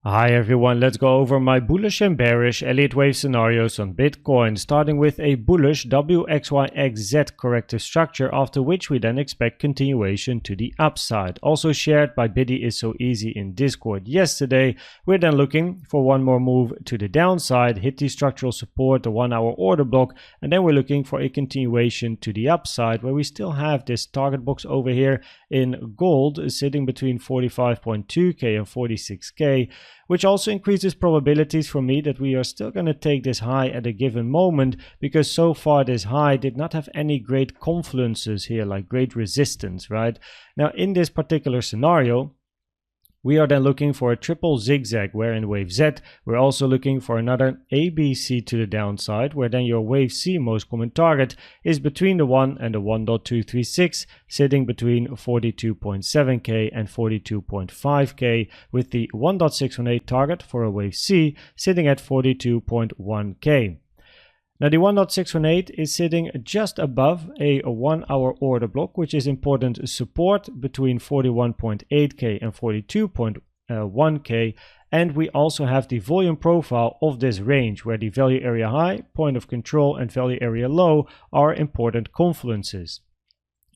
Hi everyone, let's go over my bullish and bearish Elliott Wave scenarios on Bitcoin, starting with a bullish WXYXZ corrective structure, after which we then expect continuation to the upside. Also shared by Biddy is so easy in Discord yesterday. We're then looking for one more move to the downside, hit the structural support, the 1 hour order block, and then we're looking for a continuation to the upside, where we still have this target box over here in gold sitting between 45.2k and 46k. Which also increases probabilities for me that we are still going to take this high at a given moment, because so far this high did not have any great confluences here, like great resistance, right? Now in this particular scenario, we are then looking for a triple zigzag, where in wave Z, we're also looking for another ABC to the downside, where then your wave C most common target is between the 1 and the 1.236, sitting between 42.7k and 42.5k, with the 1.618 target for a wave C sitting at 42.1k. Now the 1.618 is sitting just above a 1 hour order block, which is important support between 41.8k and 42.1k, and we also have the volume profile of this range, where the value area high, point of control, and value area low are important confluences.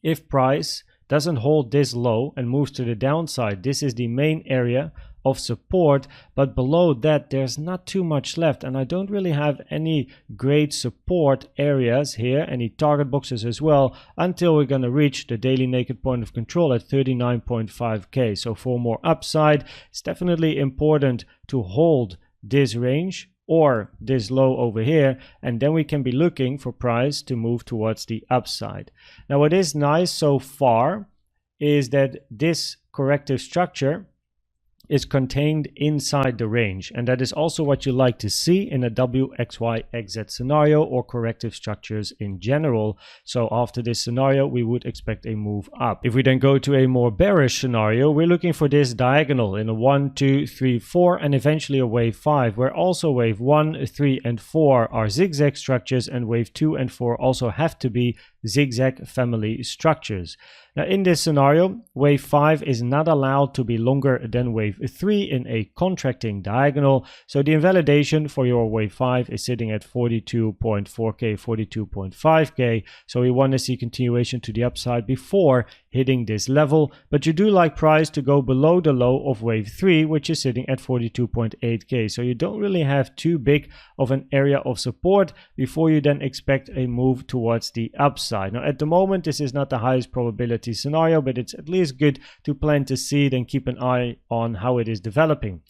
If price doesn't hold this low and moves to the downside, this is the main area of support, but below that there's not too much left, and I don't really have any great support areas here, any target boxes as well, until we're going to reach the daily naked point of control at 39.5k. So for more upside, it's definitely important to hold this range or this low over here, and then we can be looking for price to move towards the upside. Now what is nice so far is that this corrective structure is contained inside the range, and that is also what you like to see in a WXYXZ scenario or corrective structures in general. So after this scenario we would expect a move up. If we then go to a more bearish scenario, we're looking for this diagonal in a 1, 2, 3, 4 and eventually a wave 5, where also wave 1, 3 and 4 are zigzag structures, and wave 2 and 4 also have to be zigzag family structures. Now in this scenario, wave 5 is not allowed to be longer than wave 3 in a contracting diagonal. So the invalidation for your wave 5 is sitting at 42.4k, 42.5k. So we want to see continuation to the upside before hitting this level. But you do like price to go below the low of wave 3, which is sitting at 42.8k. So you don't really have too big of an area of support before you then expect a move towards the upside. Now at the moment, this is not the highest probability scenario, but it's at least good to plant the seed and keep an eye on how it is developing.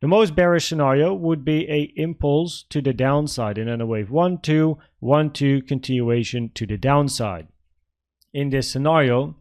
The most bearish scenario would be a impulse to the downside, and then a wave 1, 2, 1, 2 continuation to the downside. In this scenario,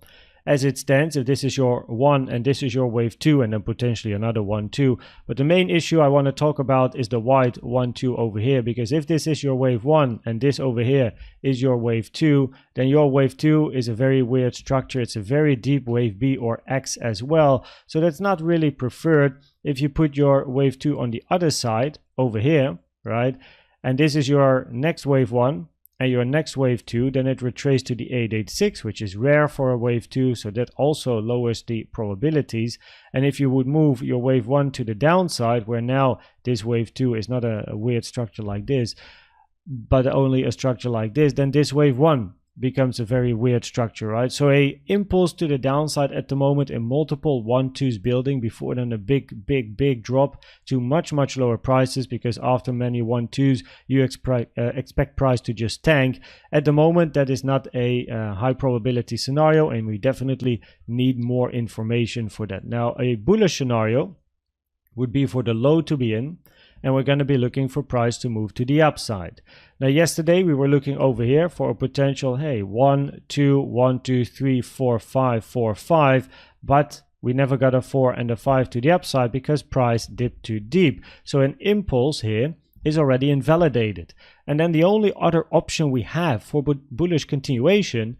as it stands, if this is your 1 and this is your wave 2 and then potentially another 1, 2. But the main issue I want to talk about is the white 1, 2 over here, because if this is your wave 1 and this over here is your wave 2, then your wave 2 is a very weird structure. It's a very deep wave B or X as well. So that's not really preferred. If you put your wave 2 on the other side over here, right, and this is your next wave 1, and your next wave 2, then it retraces to the 886, which is rare for a wave 2, so that also lowers the probabilities. And if you would move your wave 1 to the downside, where now this wave 2 is not a weird structure like this, but only a structure like this, then this wave 1 becomes a very weird structure, right? So a impulse to the downside at the moment in multiple 1-2s building before then a big drop to much lower prices, because after many 1-2s you expect price to just tank. At the moment that is not a high probability scenario, and we definitely need more information for that. Now a bullish scenario would be for the low to be in, and we're going to be looking for price to move to the upside. Now yesterday we were looking over here for a potential, hey, 1, 2, 1, 2, 3, 4, 5, 4, 5, but we never got a 4 and a 5 to the upside because price dipped too deep. So an impulse here is already invalidated. And then the only other option we have for bullish continuation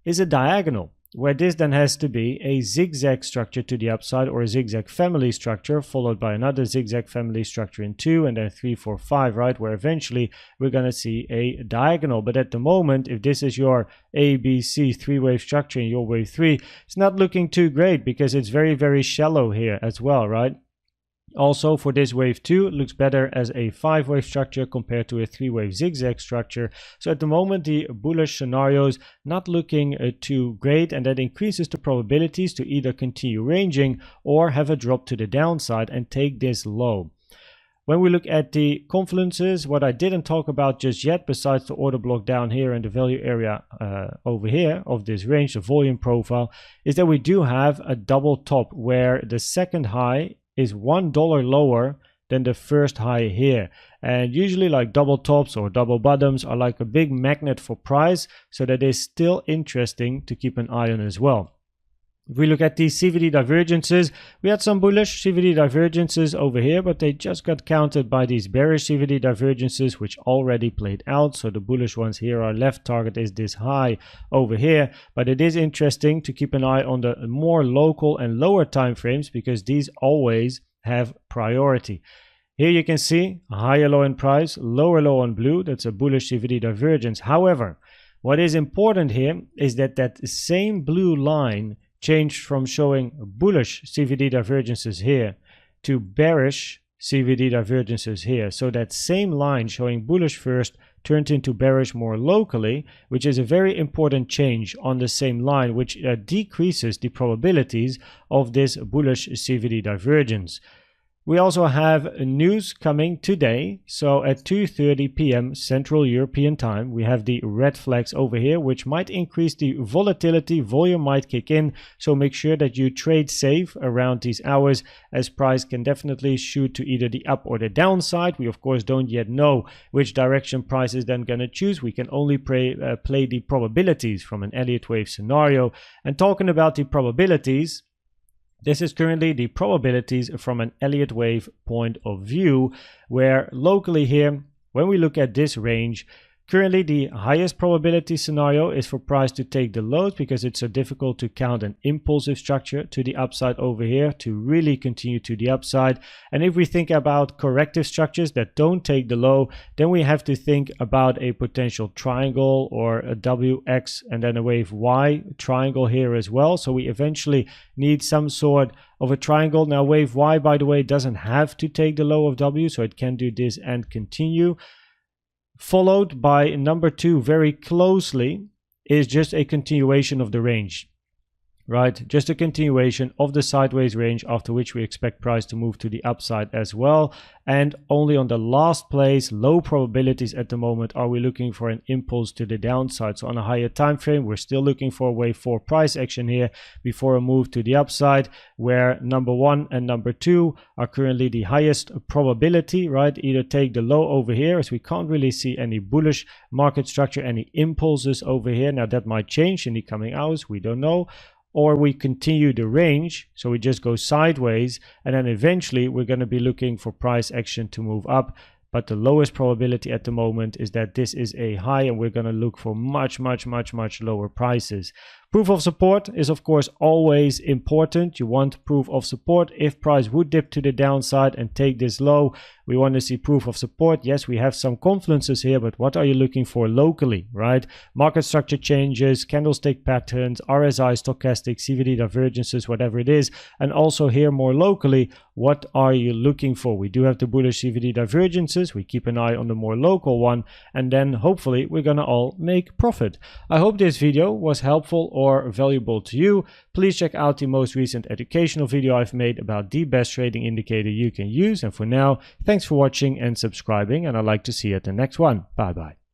is a diagonal, where this then has to be a zigzag structure to the upside, or a zigzag family structure followed by another zigzag family structure in 2 and then 3, 4, 5, right, where eventually we're going to see a diagonal. But at the moment, if this is your ABC 3-wave structure in your wave 3, it's not looking too great because it's very shallow here as well, right? Also for this wave 2, it looks better as a 5-wave structure compared to a 3-wave zigzag structure. So at the moment the bullish scenarios not looking too great, and that increases the probabilities to either continue ranging or have a drop to the downside and take this low. When we look at the confluences, what I didn't talk about just yet, besides the order block down here and the value area over here of this range, the volume profile, is that we do have a double top where the second high is $1 lower than the first high here. And usually like double tops or double bottoms are like a big magnet for price, so that is still interesting to keep an eye on as well. If we look at the CVD divergences, we had some bullish CVD divergences over here, but they just got countered by these bearish CVD divergences, which already played out. So the bullish ones here, our left target is this high over here, but it is interesting to keep an eye on the more local and lower time frames, because these always have priority. Here you can see a higher low in price, lower low on blue. That's a bullish CVD divergence. However, what is important here is that that same blue line changed from showing bullish CVD divergences here to bearish CVD divergences here. So that same line showing bullish first turned into bearish more locally, which is a very important change on the same line, which decreases the probabilities of this bullish CVD divergence. We also have news coming today. So at 2:30 p.m. Central European time, we have the red flags over here, which might increase the volatility. Volume might kick in. So make sure that you trade safe around these hours, as price can definitely shoot to either the up or the downside. We of course don't yet know which direction price is then going to choose. We can only play the probabilities from an Elliott Wave scenario. And talking about the probabilities, this is currently the probabilities from an Elliott Wave point of view, where locally here, when we look at this range, currently the highest probability scenario is for price to take the lows, because it's so difficult to count an impulsive structure to the upside over here to really continue to the upside. And if we think about corrective structures that don't take the low, then we have to think about a potential triangle or a WX and then a wave Y triangle here as well. So we eventually need some sort of a triangle. Now wave Y, by the way, doesn't have to take the low of W, so it can do this and continue. Followed by number 2 very closely is just a continuation of the range, right? Just a continuation of the sideways range, after which we expect price to move to the upside as well. And only on the last place, low probabilities at the moment, are we looking for an impulse to the downside. So on a higher time frame, we're still looking for wave 4 price action here before a move to the upside, where number 1 and number 2 are currently the highest probability, right? Either take the low over here, as we can't really see any bullish market structure, any impulses over here. Now that might change in the coming hours, we don't know. Or we continue the range, so we just go sideways, and then eventually we're going to be looking for price action to move up. But the lowest probability at the moment is that this is a high, and we're going to look for much lower prices. Proof of support is of course always important. You want proof of support. If price would dip to the downside and take this low, we want to see proof of support. Yes, we have some confluences here, but what are you looking for locally, right? Market structure changes, candlestick patterns, RSI, stochastic, CVD divergences, whatever it is. And also here more locally, what are you looking for? We do have the bullish CVD divergences. We keep an eye on the more local one, and then hopefully we're gonna all make profit. I hope this video was helpful or valuable to you. Please check out the most recent educational video I've made about the best trading indicator you can use. And for now, thanks for watching and subscribing, and I'd like to see you at the next one. Bye bye.